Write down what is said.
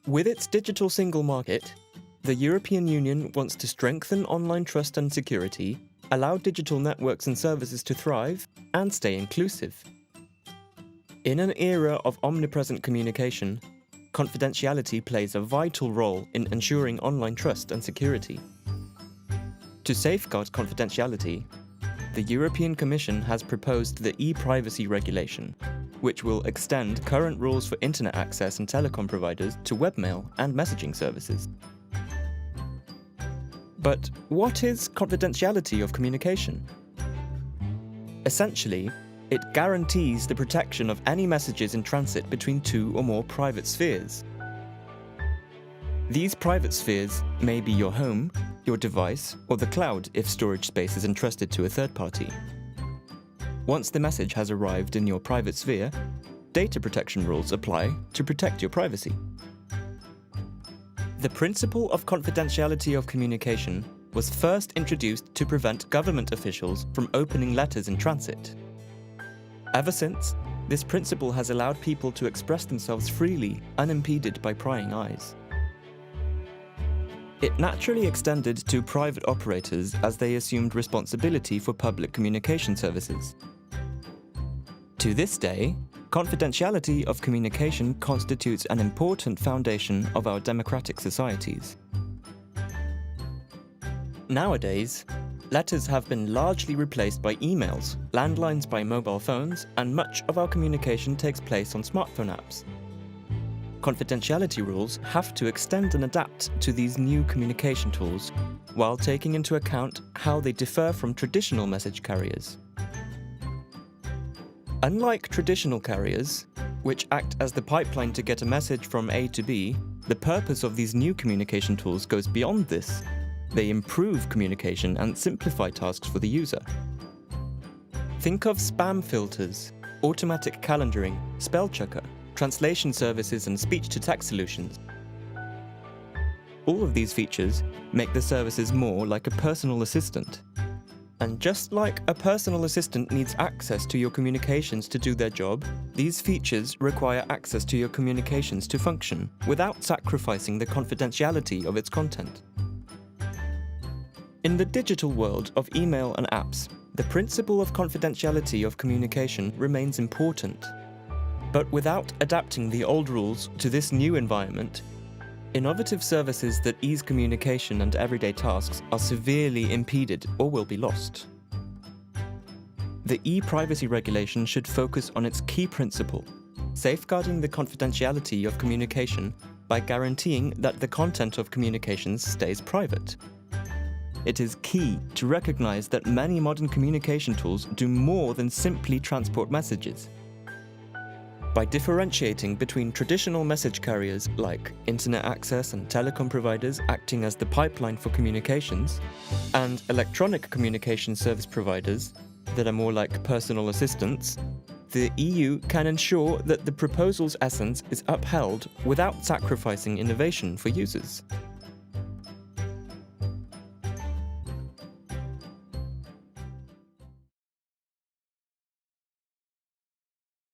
With its digital single market, the European Union wants to strengthen online trust and security, allow digital networks and services to thrive, and stay inclusive. In an era of omnipresent communication, confidentiality plays a vital role in ensuring online trust and security. To safeguard confidentiality, the European Commission has proposed the ePrivacy regulation, which will extend current rules for internet access and telecom providers to webmail and messaging services. But what is confidentiality of communication? Essentially, it guarantees the protection of any messages in transit between two or more private spheres. These private spheres may be your home, your device, or the cloud if storage space is entrusted to a third party. Once the message has arrived in your private sphere, data protection rules apply to protect your privacy. The principle of confidentiality of communication was first introduced to prevent government officials from opening letters in transit. Ever since, this principle has allowed people to express themselves freely, unimpeded by prying eyes. It naturally extended to private operators as they assumed responsibility for public communication services. To this day, confidentiality of communication constitutes an important foundation of our democratic societies. Nowadays, letters have been largely replaced by emails, landlines by mobile phones, and much of our communication takes place on smartphone apps. Confidentiality rules have to extend and adapt to these new communication tools, while taking into account how they differ from traditional message carriers. Unlike traditional carriers, which act as the pipeline to get a message from A to B, the purpose of these new communication tools goes beyond this. They improve communication and simplify tasks for the user. Think of spam filters, automatic calendaring, spell checker, translation services, and speech-to-text solutions. All of these features make the services more like a personal assistant. And just like a personal assistant needs access to your communications to do their job, these features require access to your communications to function without sacrificing the confidentiality of its content. In the digital world of email and apps, the principle of confidentiality of communication remains important. But without adapting the old rules to this new environment, innovative services that ease communication and everyday tasks are severely impeded or will be lost. The ePrivacy regulation should focus on its key principle, safeguarding the confidentiality of communication by guaranteeing that the content of communications stays private. It is key to recognize that many modern communication tools do more than simply transport messages. By differentiating between traditional message carriers like internet access and telecom providers acting as the pipeline for communications, and electronic communication service providers that are more like personal assistants, the EU can ensure that the proposal's essence is upheld without sacrificing innovation for users.